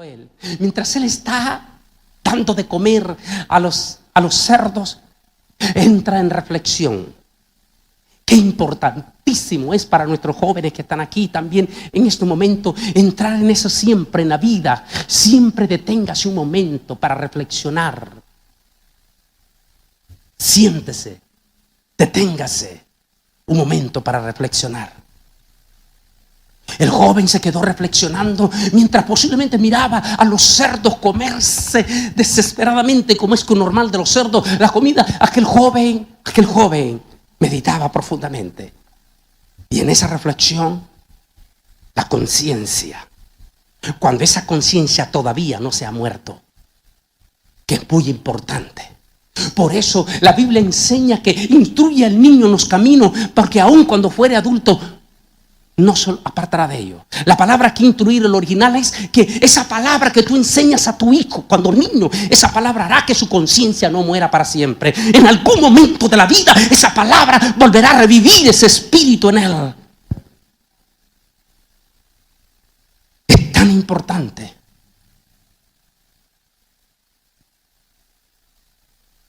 él, mientras él está dando de comer a los cerdos, entra en reflexión. Qué importantísimo es para nuestros jóvenes que están aquí también en este momento entrar en eso siempre en la vida. Siempre deténgase un momento para reflexionar. Siéntese, deténgase un momento para reflexionar. El joven se quedó reflexionando mientras posiblemente miraba a los cerdos comerse desesperadamente, como es normal de los cerdos, la comida. Aquel joven meditaba profundamente. Y en esa reflexión, la conciencia, cuando esa conciencia todavía no se ha muerto, que es muy importante. Por eso la Biblia enseña que instruye al niño en los caminos, porque aun cuando fuere adulto, no se apartará de ello. La palabra que instruir, el original, es que esa palabra que tú enseñas a tu hijo cuando niño, esa palabra hará que su conciencia no muera para siempre. En algún momento de la vida esa palabra volverá a revivir ese espíritu en él. Es tan importante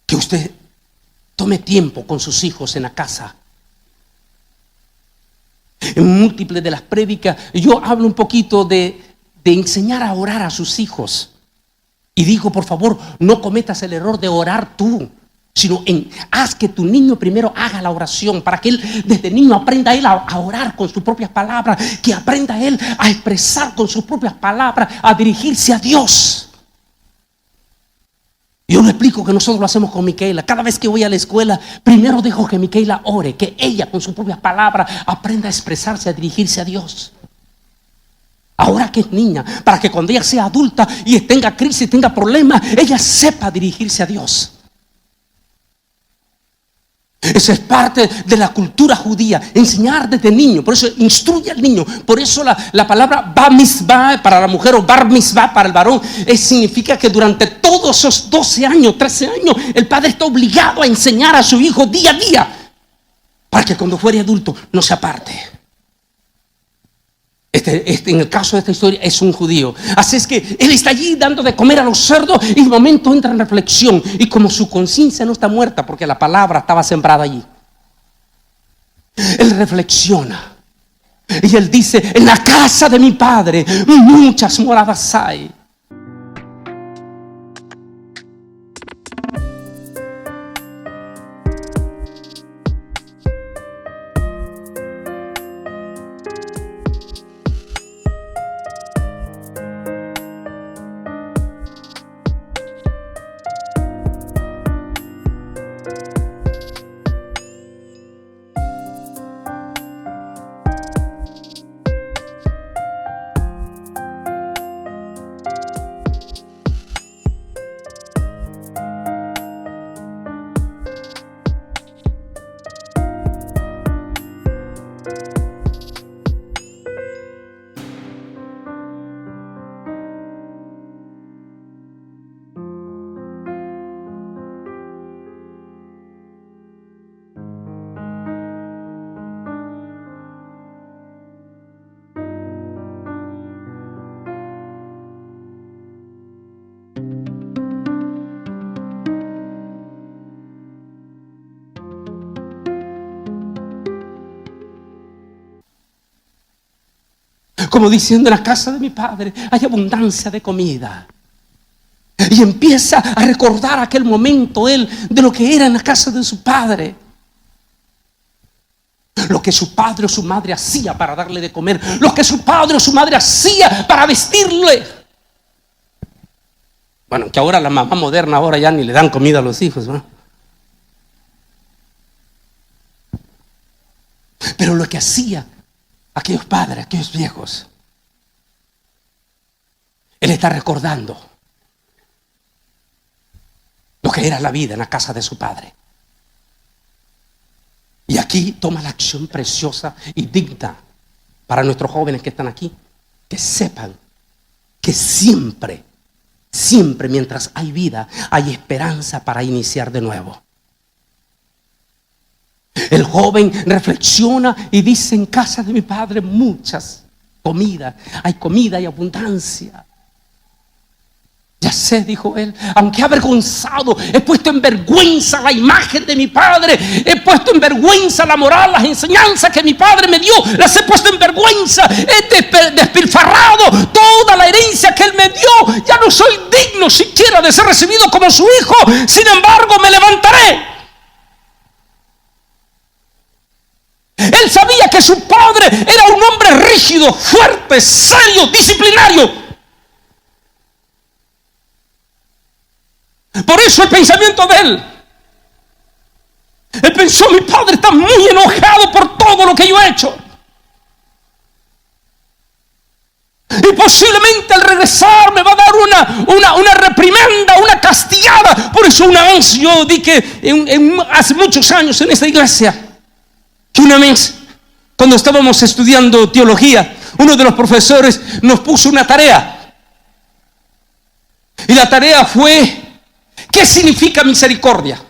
que usted tome tiempo con sus hijos en la casa. En múltiples de las prédicas yo hablo un poquito de enseñar a orar a sus hijos. Y digo, por favor, no cometas el error de orar tú, sino haz que tu niño primero haga la oración, para que él desde niño aprenda él a orar con sus propias palabras, que aprenda él a expresar con sus propias palabras, a dirigirse a Dios. Yo le explico que nosotros lo hacemos con Micaela. Cada vez que voy a la escuela, primero dejo que Micaela ore, que ella con sus propias palabras aprenda a expresarse, a dirigirse a Dios. Ahora que es niña, para que cuando ella sea adulta y tenga crisis, tenga problemas, ella sepa dirigirse a Dios. Eso es parte de la cultura judía, enseñar desde niño. Por eso instruye al niño. Por eso la palabra bar mitzvah para la mujer o bar mitzvah para el varón significa que durante todos esos 12 años, 13 años, el padre está obligado a enseñar a su hijo día a día, para que cuando fuere adulto no se aparte. En el caso de esta historia es un judío. Así es que él está allí dando de comer a los cerdos y de momento entra en reflexión. Y como su conciencia no está muerta porque la palabra estaba sembrada allí, él reflexiona. Y él dice, en la casa de mi padre muchas moradas hay. Como diciendo, en la casa de mi padre hay abundancia de comida. Y empieza a recordar aquel momento él de lo que era en la casa de su padre. Lo que su padre o su madre hacía para darle de comer. Lo que su padre o su madre hacía para vestirle. Bueno, que ahora la mamá moderna ahora ya ni le dan comida a los hijos, ¿no? Pero lo que hacía aquellos padres, aquellos viejos, él está recordando lo que era la vida en la casa de su padre. Y aquí toma la acción preciosa y digna para nuestros jóvenes que están aquí, que sepan que siempre mientras hay vida, hay esperanza para iniciar de nuevo. El joven reflexiona y dice, en casa de mi padre muchas comidas, hay comida y abundancia. Ya sé, dijo él, aunque he avergonzado, he puesto en vergüenza la imagen de mi padre, he puesto en vergüenza la moral, las enseñanzas que mi padre me dio, las he puesto en vergüenza, he despilfarrado toda la herencia que él me dio, ya no soy digno siquiera de ser recibido como su hijo, sin embargo me levantaré. Él sabía que su padre era un hombre rígido, fuerte, serio, disciplinario. Por eso el pensamiento de él pensó: mi padre está muy enojado por todo lo que yo he hecho, y posiblemente al regresar me va a dar una reprimenda, una castigada. Por eso una vez yo di que hace muchos años en esta iglesia, que una vez cuando estábamos estudiando teología, uno de los profesores nos puso una tarea, y la tarea fue: ¿qué significa misericordia?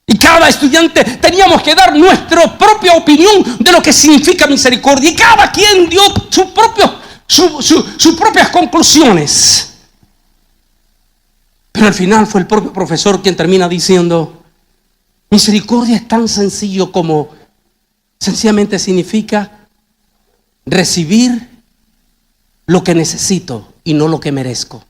Y cada estudiante teníamos que dar nuestra propia opinión de lo que significa misericordia. Y cada quien dio sus propias conclusiones. Pero al final fue el propio profesor quien termina diciendo: misericordia es tan sencillo como sencillamente significa recibir lo que necesito y no lo que merezco.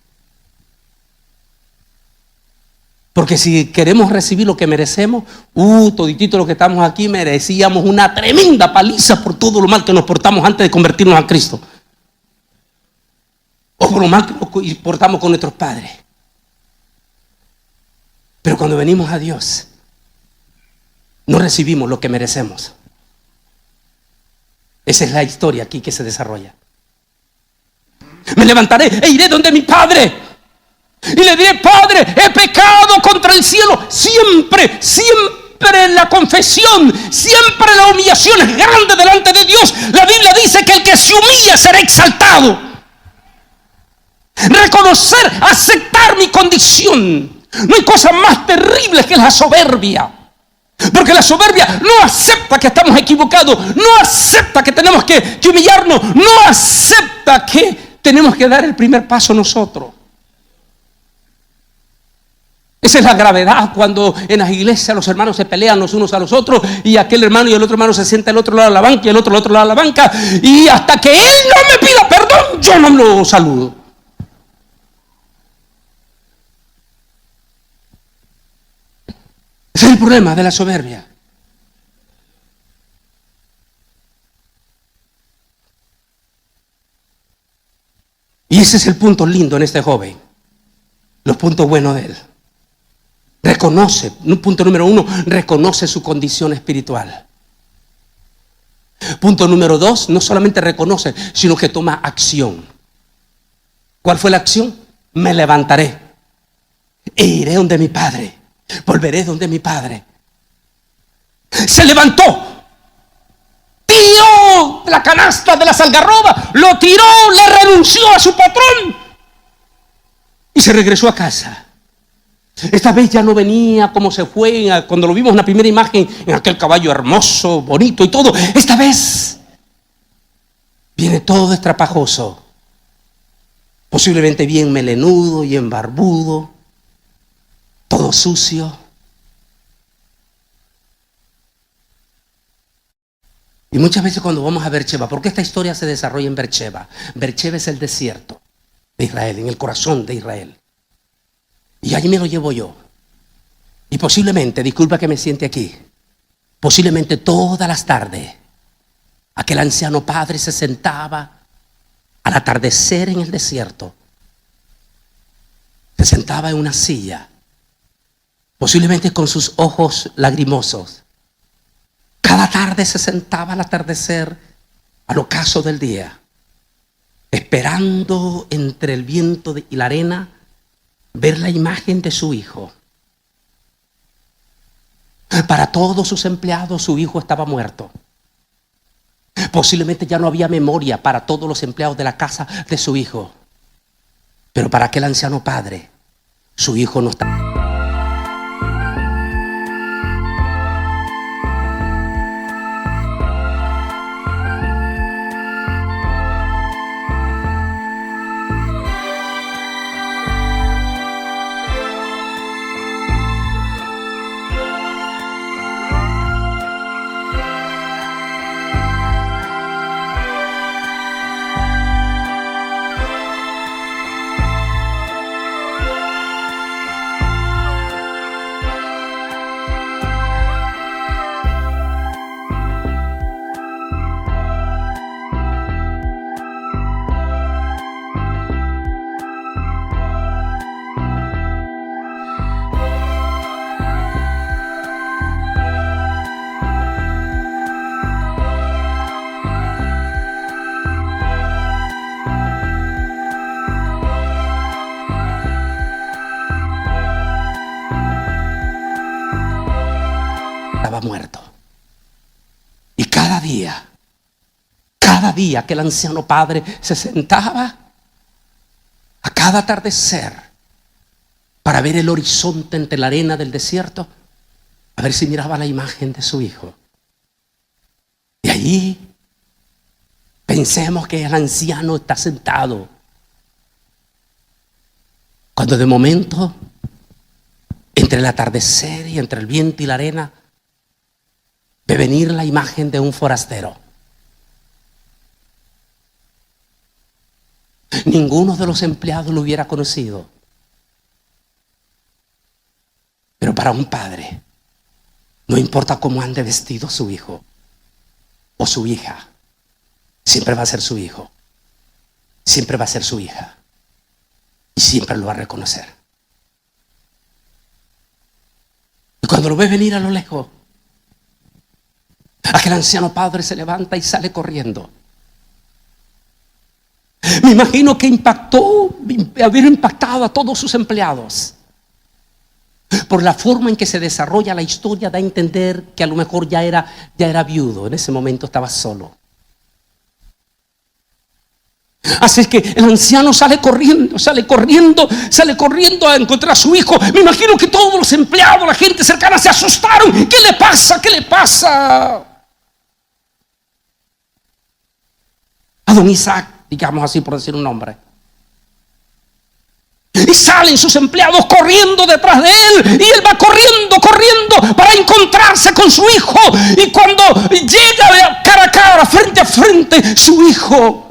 Porque si queremos recibir lo que merecemos, toditito lo que estamos aquí merecíamos una tremenda paliza por todo lo mal que nos portamos antes de convertirnos a Cristo, o por lo mal que nos portamos con nuestros padres. Pero cuando venimos a Dios, no recibimos lo que merecemos. Esa es la historia aquí que se desarrolla. Me levantaré e iré donde mi padre y le diré: Padre, he pecado contra el cielo. Siempre la confesión, siempre la humillación es grande delante de Dios. La Biblia dice que el que se humilla será exaltado. Reconocer, aceptar mi condición. No hay cosa más terrible que la soberbia. Porque la soberbia no acepta que estamos equivocados, no acepta que tenemos que humillarnos, no acepta que tenemos que dar el primer paso nosotros. Esa es la gravedad cuando en las iglesias los hermanos se pelean los unos a los otros, y aquel hermano y el otro hermano se sientan al otro lado de la banca y el otro al otro lado de la banca, y hasta que él no me pida perdón, yo no lo saludo. Ese es el problema de la soberbia. Y ese es el punto lindo en este joven, los puntos buenos de él. Reconoce, punto número 1, reconoce su condición espiritual. Punto número 2, no solamente reconoce, sino que toma acción. ¿Cuál fue la acción? Me levantaré e iré donde mi padre, volveré donde mi padre. Se levantó, tiró la canasta de las algarrobas, lo tiró, le renunció a su patrón y se regresó a casa. Esta vez ya no venía como se fue cuando lo vimos en la primera imagen, en aquel caballo hermoso, bonito y todo. Esta vez viene todo destrapajoso, posiblemente bien melenudo y embarbudo, todo sucio. Y muchas veces cuando vamos a Beersheba, porque esta historia se desarrolla en Beersheba. Beersheba es el desierto de Israel, en el corazón de Israel. Y allí me lo llevo yo. Y posiblemente, disculpa que me siente aquí, posiblemente todas las tardes, aquel anciano padre se sentaba al atardecer en el desierto. Se sentaba en una silla, posiblemente con sus ojos lagrimosos. Cada tarde se sentaba al atardecer, al ocaso del día, esperando entre el viento y la arena ver la imagen de su hijo. Para todos sus empleados, su hijo estaba muerto. Posiblemente ya no había memoria para todos los empleados de la casa de su hijo. Pero para aquel anciano padre, su hijo no estaba. día aquel anciano padre se sentaba a cada atardecer para ver el horizonte entre la arena del desierto, a ver si miraba la imagen de su hijo. Y allí pensemos que el anciano está sentado, cuando de momento, entre el atardecer y entre el viento y la arena, ve venir la imagen de un forastero. Ninguno de los empleados lo hubiera conocido. Pero para un padre, no importa cómo ande vestido su hijo o su hija, siempre va a ser su hijo, siempre va a ser su hija, y siempre lo va a reconocer. Y cuando lo ve venir a lo lejos, aquel anciano padre se levanta y sale corriendo. Me imagino que haber impactado a todos sus empleados. Por la forma en que se desarrolla la historia, da a entender que a lo mejor ya era viudo. En ese momento estaba solo. Así es que el anciano sale corriendo a encontrar a su hijo. Me imagino que todos los empleados, la gente cercana, se asustaron. ¿Qué le pasa? ¿Qué le pasa a don Isaac? Digamos así, por decir un nombre. Y salen sus empleados corriendo detrás de él. Y él va corriendo para encontrarse con su hijo. Y cuando llega cara a cara, frente a frente, su hijo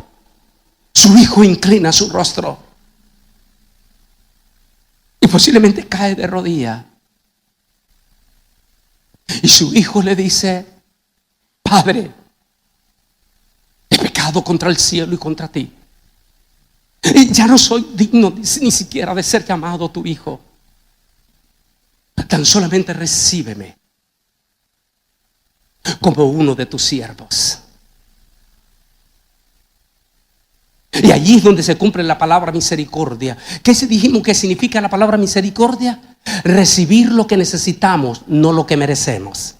inclina su rostro. Y posiblemente cae de rodillas. Y su hijo le dice: Padre, he pecado contra el cielo y contra ti. Y ya no soy digno ni siquiera de ser llamado tu hijo. Tan solamente recíbeme como uno de tus siervos. Y allí es donde se cumple la palabra misericordia. ¿Qué dijimos que significa la palabra misericordia? Recibir lo que necesitamos, no lo que merecemos.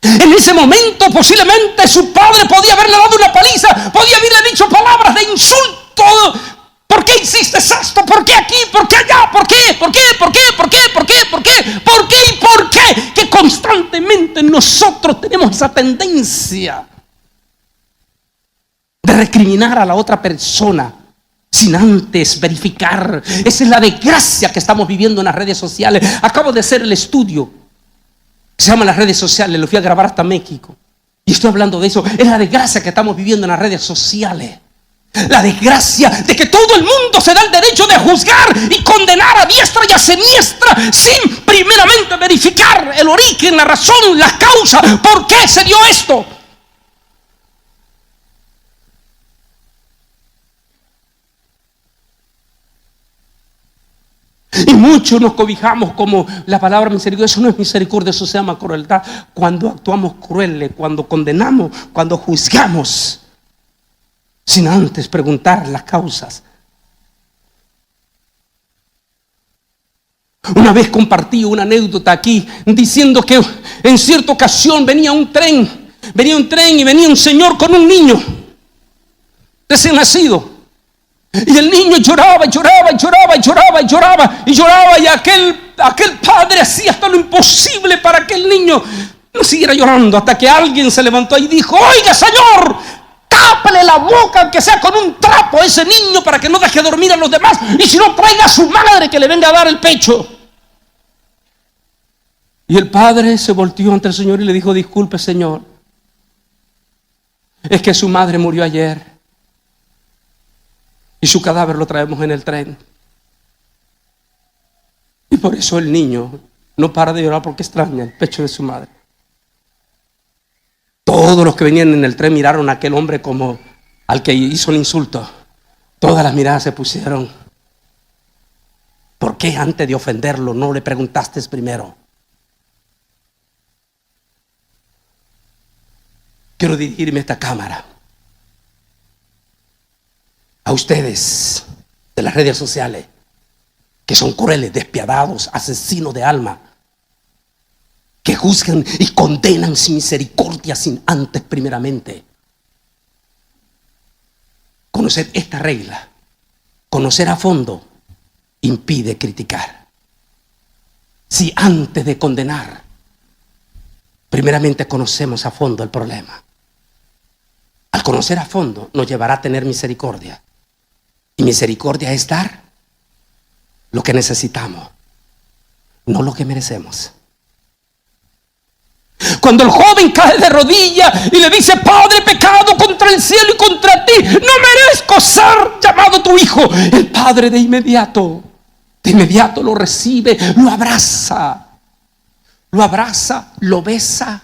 En ese momento posiblemente su padre podía haberle dado una paliza, podía haberle dicho palabras de insulto. ¿Por qué hiciste esto? ¿Por qué aquí? ¿Por qué allá? ¿Por qué? ¿Por qué? ¿Por qué? ¿Por qué? ¿Por qué? ¿Por qué? ¿Por qué? ¿Y por qué? Que constantemente nosotros tenemos esa tendencia de recriminar a la otra persona sin antes verificar. Esa es la desgracia que estamos viviendo en las redes sociales. Acabo de hacer el estudio que se llama las redes sociales, lo fui a grabar hasta México. Y estoy hablando de eso. Es la desgracia que estamos viviendo en las redes sociales. La desgracia de que todo el mundo se da el derecho de juzgar y condenar a diestra y a siniestra sin primeramente verificar el origen, la razón, la causa. ¿Por qué se dio esto? Y muchos nos cobijamos como la palabra misericordia. Eso no es misericordia, eso se llama crueldad. Cuando actuamos crueles, cuando condenamos, cuando juzgamos sin antes preguntar las causas. Una vez compartí una anécdota aquí diciendo que en cierta ocasión venía un tren y venía un señor con un niño recién nacido. Y el niño lloraba y aquel padre hacía hasta lo imposible para que el niño no siguiera llorando, hasta que alguien se levantó y dijo: oiga, señor, tápale la boca aunque sea con un trapo a ese niño para que no deje dormir a los demás, y si no, traiga a su madre que le venga a dar el pecho. Y el padre se volteó ante el Señor y le dijo: disculpe, señor, es que su madre murió ayer y su cadáver lo traemos en el tren. Y por eso el niño no para de llorar porque extraña el pecho de su madre. Todos los que venían en el tren miraron a aquel hombre como al que hizo el insulto. Todas las miradas se pusieron. ¿Por qué antes de ofenderlo no le preguntaste primero? Quiero dirigirme a esta cámara, a ustedes de las redes sociales, que son crueles, despiadados, asesinos de alma, que juzgan y condenan sin misericordia, sin antes primeramente conocer esta regla. Conocer a fondo impide criticar. Si antes de condenar, primeramente conocemos a fondo el problema. Al conocer a fondo nos llevará a tener misericordia. Y misericordia es dar lo que necesitamos, no lo que merecemos. Cuando el joven cae de rodillas y le dice: Padre, he pecado contra el cielo y contra ti, no merezco ser llamado tu hijo, el padre de inmediato lo recibe, lo abraza, lo besa,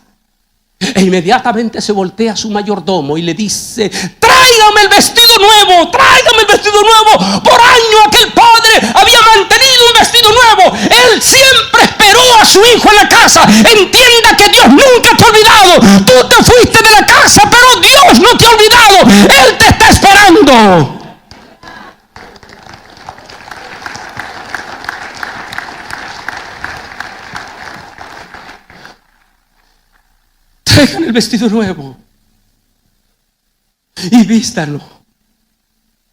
e inmediatamente se voltea a su mayordomo y le dice: tráigame el vestido nuevo, tráigame el vestido nuevo. Por años aquel padre había mantenido un vestido nuevo. Él siempre esperó a su hijo en la casa. Entienda que Dios nunca te ha olvidado. Tú te fuiste de la casa, pero Dios no te ha olvidado. Él te está esperando. Traigan el vestido nuevo y vístanlo.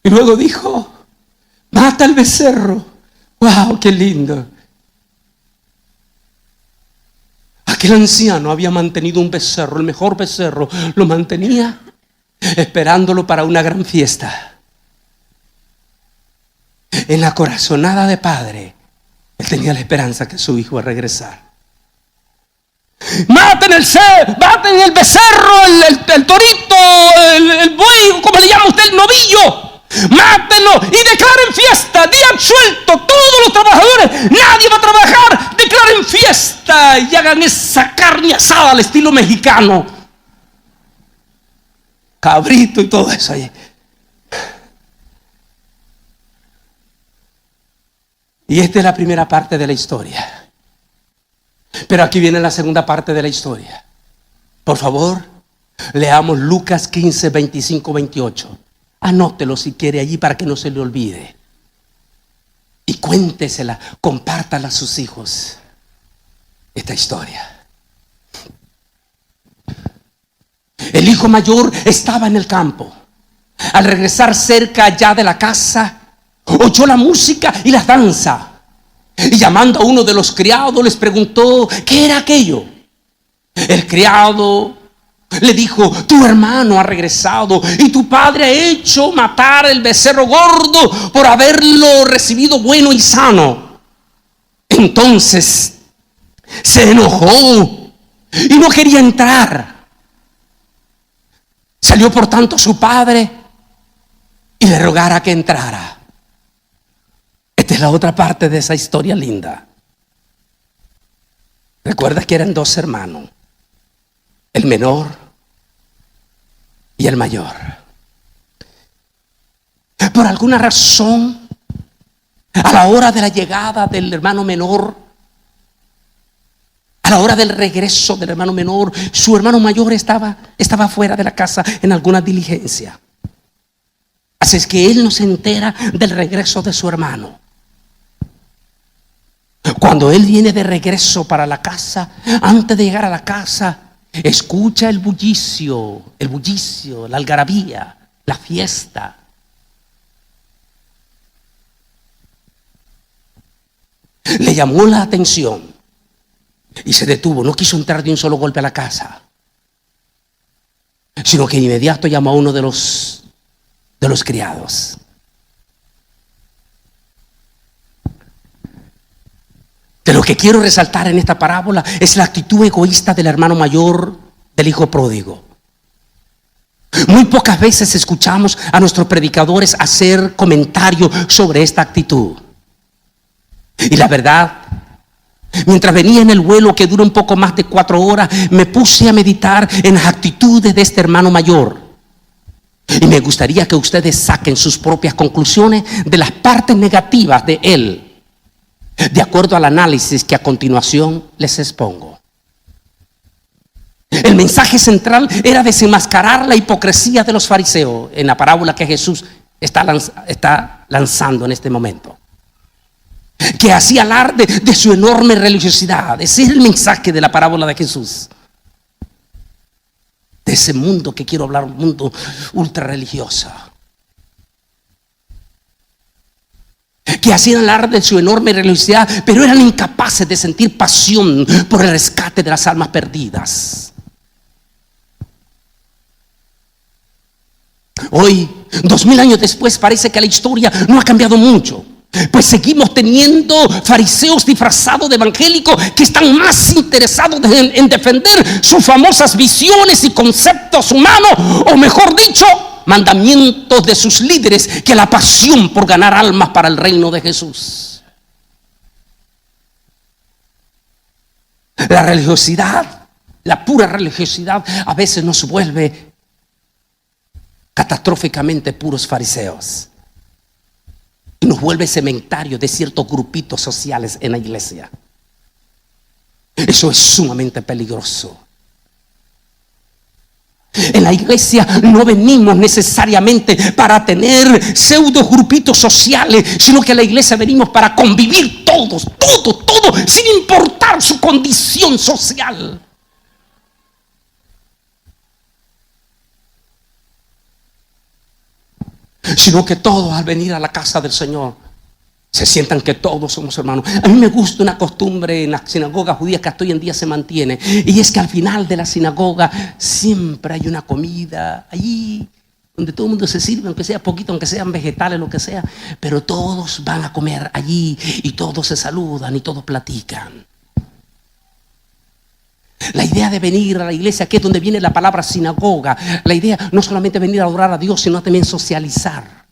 Y luego dijo: mata el becerro. ¡Wow! ¡Qué lindo! Aquel anciano había mantenido un becerro, el mejor becerro, lo mantenía esperándolo para una gran fiesta. En la corazonada de padre, él tenía la esperanza que su hijo iba a regresar. Maten el becerro, el torito, el buey, como le llama usted, el novillo. Mátenlo y declaren fiesta, día suelto. Todos los trabajadores, nadie va a trabajar. Declaren fiesta y hagan esa carne asada al estilo mexicano. Cabrito y todo eso ahí. Y esta es la primera parte de la historia. Pero aquí viene la segunda parte de la historia. Por favor, leamos Lucas 15, 25, 28. Anótelo si quiere allí para que no se le olvide. Y cuéntesela, compártala a sus hijos. Esta historia. El hijo mayor estaba en el campo. Al regresar cerca ya de la casa, oyó la música y la danza. Y llamando a uno de los criados les preguntó qué era aquello. El criado le dijo: tu hermano ha regresado y tu padre ha hecho matar el becerro gordo por haberlo recibido bueno y sano. Entonces se enojó y no quería entrar. Salió por tanto su padre y le rogara que entrara. Esta es la otra parte de esa historia linda. Recuerda que eran dos hermanos, el menor y el mayor. Por alguna razón, a la hora de la llegada del hermano menor, a la hora del regreso del hermano menor, su hermano mayor estaba fuera de la casa en alguna diligencia. Así es que él no se entera del regreso de su hermano. Cuando él viene de regreso para la casa, antes de llegar a la casa, escucha el bullicio, la algarabía, la fiesta. Le llamó la atención y se detuvo. No quiso entrar de un solo golpe a la casa, sino que de inmediato llamó a uno de los criados. De lo que quiero resaltar en esta parábola es la actitud egoísta del hermano mayor del hijo pródigo. Muy pocas veces escuchamos a nuestros predicadores hacer comentarios sobre esta actitud. Y la verdad, mientras venía en el vuelo que dura un poco más de 4 horas, me puse a meditar en las actitudes de este hermano mayor. Y me gustaría que ustedes saquen sus propias conclusiones de las partes negativas de él, de acuerdo al análisis que a continuación les expongo. El mensaje central era desenmascarar la hipocresía de los fariseos en la parábola que Jesús está lanzando en este momento, que hacía alarde de su enorme religiosidad. Ese es el mensaje de la parábola de Jesús. De ese mundo que quiero hablar, un mundo ultra religioso. que hacían alarde de su enorme religiosidad, pero eran incapaces de sentir pasión por el rescate de las almas perdidas. Hoy, 2000 años después, parece que la historia no ha cambiado mucho. Pues seguimos teniendo fariseos disfrazados de evangélicos que están más interesados en defender sus famosas visiones y conceptos humanos, o mejor dicho, mandamientos de sus líderes, que la pasión por ganar almas para el reino de Jesús. La religiosidad, la pura religiosidad, a veces nos vuelve catastróficamente puros fariseos. Y nos vuelve cementerio de ciertos grupitos sociales en la iglesia. Eso es sumamente peligroso. En la iglesia no venimos necesariamente para tener pseudo grupitos sociales, sino que a la iglesia venimos para convivir todos, sin importar su condición social. Sino que todos, al venir a la casa del Señor, se sientan que todos somos hermanos. A mí me gusta una costumbre en la sinagoga judía que hasta hoy en día se mantiene, y es que al final de la sinagoga siempre hay una comida allí donde todo el mundo se sirve, aunque sea poquito, aunque sean vegetales, lo que sea, pero todos van a comer allí y todos se saludan y todos platican. La idea de venir a la iglesia, que es donde viene la palabra sinagoga, la idea no solamente venir a adorar a Dios, sino también socializar.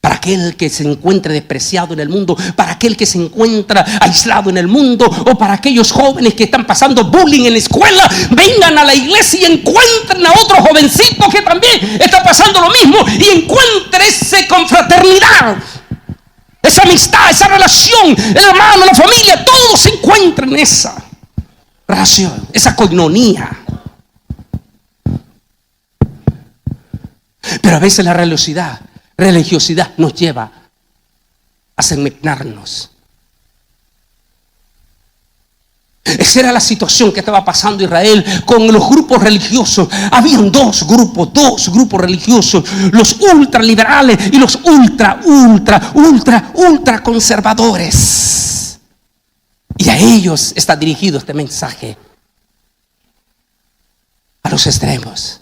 Para aquel que se encuentre despreciado en el mundo, para aquel que se encuentra aislado en el mundo, o para aquellos jóvenes que están pasando bullying en la escuela, vengan a la iglesia y encuentren a otro jovencito que también está pasando lo mismo, y encuentren esa confraternidad, esa amistad, esa relación, el hermano, la familia, todos se encuentran en esa relación, esa coinonía. Pero a veces la religiosidad nos lleva a segmentarnos. Esa era la situación que estaba pasando Israel con los grupos religiosos. Habían dos grupos religiosos: los ultraliberales y los ultra conservadores. Y a ellos está dirigido este mensaje, a los extremos.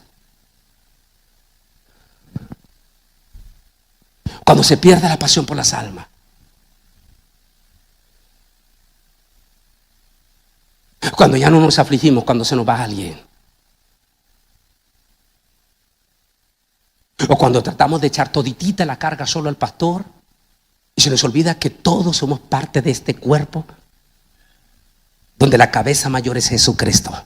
Cuando se pierde la pasión por las almas, cuando ya no nos afligimos cuando se nos va alguien, o cuando tratamos de echar toditita la carga solo al pastor y se nos olvida que todos somos parte de este cuerpo donde la cabeza mayor es Jesucristo.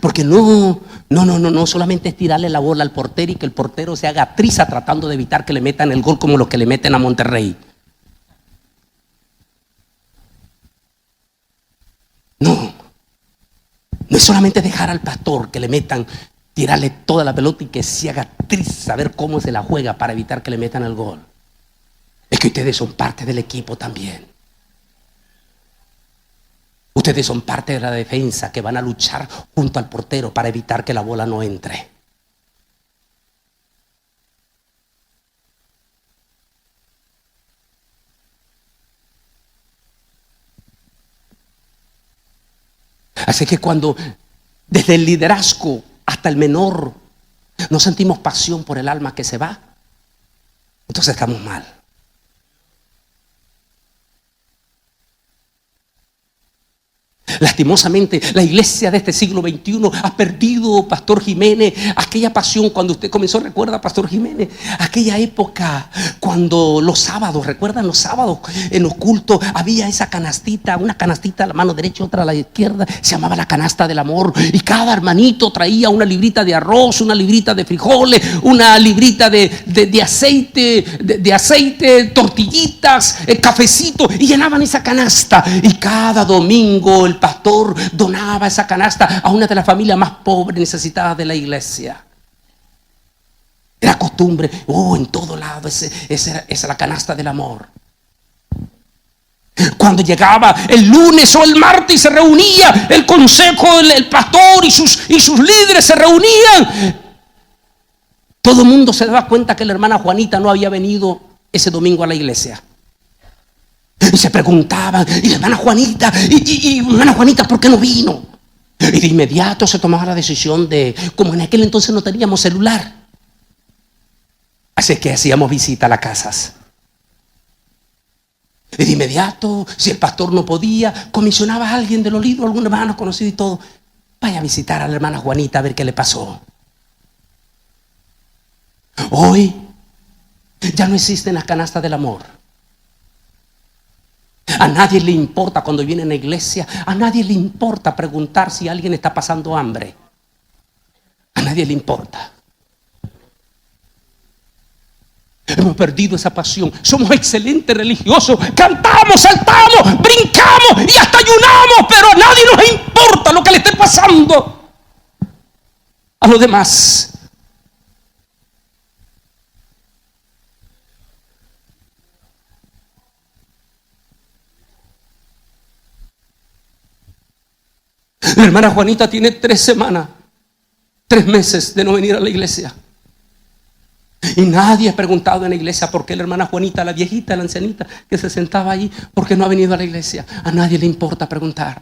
Porque no solamente es tirarle la bola al portero y que el portero se haga triza tratando de evitar que le metan el gol como los que le meten a Monterrey. No es solamente dejar al pastor que le metan, tirarle toda la pelota y que se haga triza a ver cómo se la juega para evitar que le metan el gol. Es que ustedes son parte del equipo también. Ustedes son parte de la defensa que van a luchar junto al portero para evitar que la bola no entre. Así que cuando desde el liderazgo hasta el menor no sentimos pasión por el alma que se va, entonces estamos mal. Lastimosamente, la iglesia de este siglo XXI ha perdido, Pastor Jiménez, aquella pasión cuando usted comenzó. ¿Recuerda, Pastor Jiménez? Aquella época cuando los sábados, ¿recuerdan los sábados? En los cultos había esa canastita, una canastita a la mano derecha, otra a la izquierda, se llamaba la canasta del amor. Y cada hermanito traía una librita de arroz, una librita de frijoles, una librita de aceite, tortillitas, cafecito, y llenaban esa canasta. Y cada domingo el pastor donaba esa canasta a una de las familias más pobres, necesitadas de la iglesia. Era costumbre, en todo lado, esa era la canasta del amor. Cuando llegaba el lunes o el martes, se reunía el consejo, el pastor y sus líderes se reunían. Todo el mundo se daba cuenta que la hermana Juanita no había venido ese domingo a la iglesia. Y se preguntaban, y la hermana Juanita, y hermana Juanita, ¿por qué no vino? Y de inmediato se tomaba la decisión de, como en aquel entonces no teníamos celular, así que hacíamos visita a las casas. Y de inmediato, si el pastor no podía, comisionaba a alguien del Olivo, algún hermano conocido y todo, vaya a visitar a la hermana Juanita a ver qué le pasó. Hoy ya no existen las canastas del amor. A nadie le importa cuando viene a la iglesia, a nadie le importa preguntar si alguien está pasando hambre. A nadie le importa. Hemos perdido esa pasión. Somos excelentes religiosos. Cantamos, saltamos, brincamos y hasta ayunamos, pero a nadie nos importa lo que le esté pasando a los demás. La hermana Juanita tiene 3 semanas, 3 meses de no venir a la iglesia. Y nadie ha preguntado en la iglesia por qué la hermana Juanita, la viejita, la ancianita que se sentaba ahí, por qué no ha venido a la iglesia. A nadie le importa preguntar.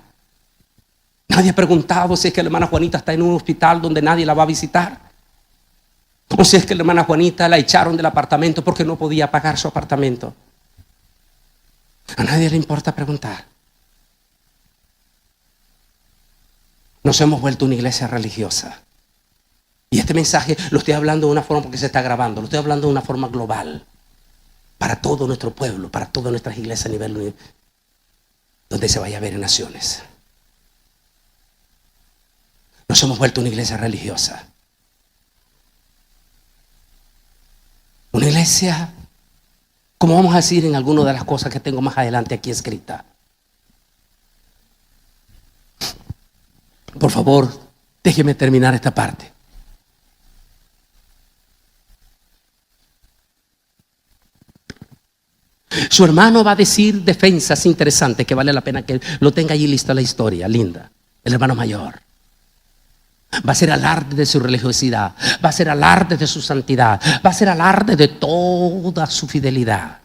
Nadie ha preguntado si es que la hermana Juanita está en un hospital donde nadie la va a visitar. O si es que la hermana Juanita la echaron del apartamento porque no podía pagar su apartamento. A nadie le importa preguntar. Nos hemos vuelto una iglesia religiosa. Y este mensaje lo estoy hablando de una forma porque se está grabando. Lo estoy hablando de una forma global. Para todo nuestro pueblo, para todas nuestras iglesias a nivel donde se vaya a ver en naciones. Nos hemos vuelto una iglesia religiosa. Una iglesia, como vamos a decir en algunas de las cosas que tengo más adelante aquí escrita. Por favor, déjeme terminar esta parte. Su hermano va a decir defensas interesantes que vale la pena que lo tenga allí lista la historia, linda. El hermano mayor. Va a ser alarde de su religiosidad, va a ser alarde de su santidad, va a ser alarde de toda su fidelidad.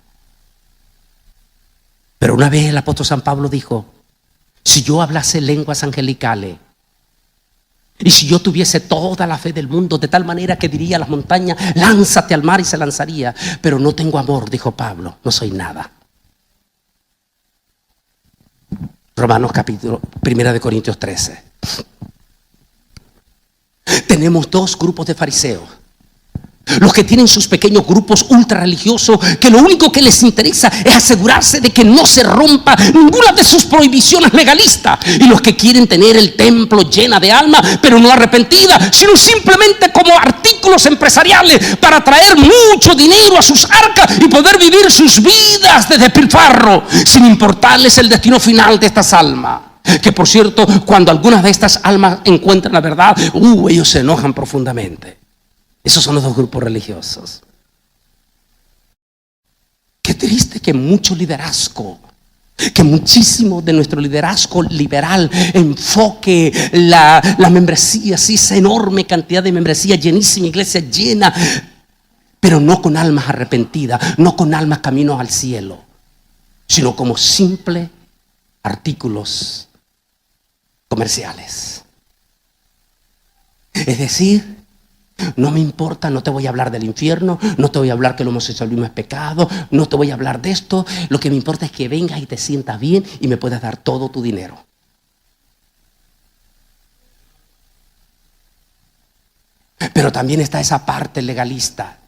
Pero una vez el apóstol San Pablo dijo, si yo hablase lenguas angelicales, y si yo tuviese toda la fe del mundo, de tal manera que diría a las montañas, lánzate al mar, y se lanzaría, pero no tengo amor, dijo Pablo, no soy nada. Romanos capítulo 1 de Corintios 13. Tenemos 2 grupos de fariseos. Los que tienen sus pequeños grupos ultra religiosos, que lo único que les interesa es asegurarse de que no se rompa ninguna de sus prohibiciones legalistas. Y los que quieren tener el templo llena de almas, pero no arrepentidas, sino simplemente como artículos empresariales para traer mucho dinero a sus arcas y poder vivir sus vidas de despilfarro, sin importarles el destino final de estas almas. Que por cierto, cuando algunas de estas almas encuentran la verdad, ellos se enojan profundamente. Esos son los 2 grupos religiosos. Qué triste que mucho liderazgo, que muchísimo de nuestro liderazgo liberal enfoque la membresía, sí, esa enorme cantidad de membresía, llenísima iglesia llena, pero no con almas arrepentidas, no con almas caminos al cielo, sino como simples artículos comerciales. Es decir, no me importa, no te voy a hablar del infierno, no te voy a hablar que el homosexualismo es pecado, no te voy a hablar de esto. Lo que me importa es que vengas y te sientas bien y me puedas dar todo tu dinero. Pero también está esa parte legalista,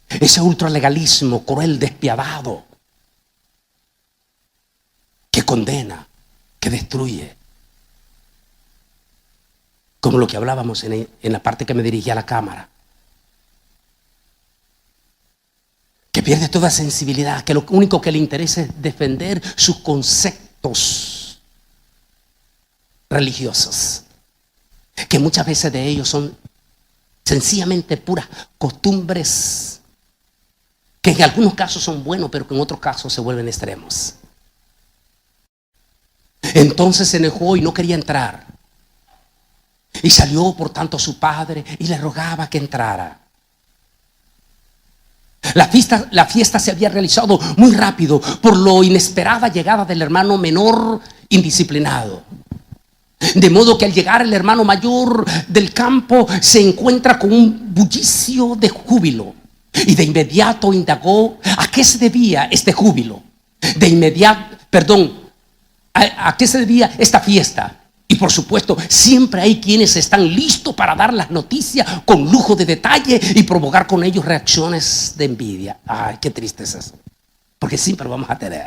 ese ultralegalismo cruel, despiadado, que condena, que destruye. Como lo que hablábamos en la parte que me dirigía a la cámara. Que pierde toda sensibilidad, que lo único que le interesa es defender sus conceptos religiosos. Que muchas veces de ellos son sencillamente puras costumbres, que en algunos casos son buenos, pero que en otros casos se vuelven extremos. Entonces se enojó y no quería entrar. Y salió por tanto su padre y le rogaba que entrara. La fiesta se había realizado muy rápido por lo inesperada llegada del hermano menor indisciplinado. De modo que al llegar el hermano mayor del campo se encuentra con un bullicio de júbilo. Y de inmediato indagó a qué se debía este júbilo. ¿A qué se debía esta fiesta? Y por supuesto, siempre hay quienes están listos para dar las noticias con lujo de detalle y provocar con ellos reacciones de envidia. Ay, qué triste es eso. Porque siempre lo vamos a tener.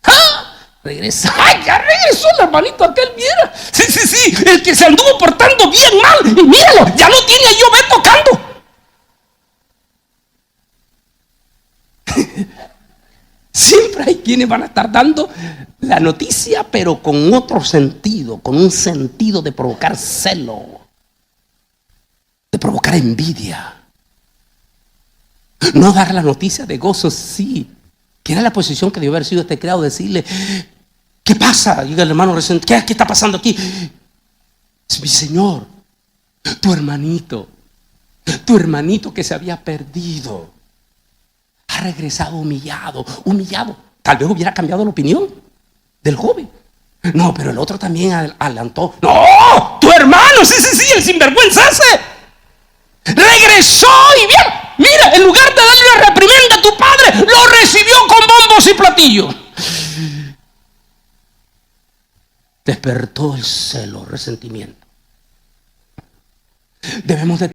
¡Ah! Regresa. ¡Ay, ya regresó el hermanito aquel! Mira. Sí. El que se anduvo portando bien mal. Y míralo, ya lo tiene yo, ve tocando. Siempre hay quienes van a estar dando la noticia, pero con otro sentido, con un sentido de provocar celo, de provocar envidia. No dar la noticia de gozo, sí, que era la posición que debió haber sido este criado, decirle: ¿qué pasa? Diga el hermano recién, ¿qué está pasando aquí? Mi señor, tu hermanito que se había perdido ha regresado humillado. Tal vez hubiera cambiado la opinión del joven. No, pero el otro también adelantó. No, tu hermano, sí, el sinvergüenza ese regresó y mira, en lugar de darle una reprimenda a tu padre, lo recibió con bombos y platillos. Despertó el celo, resentimiento. Debemos de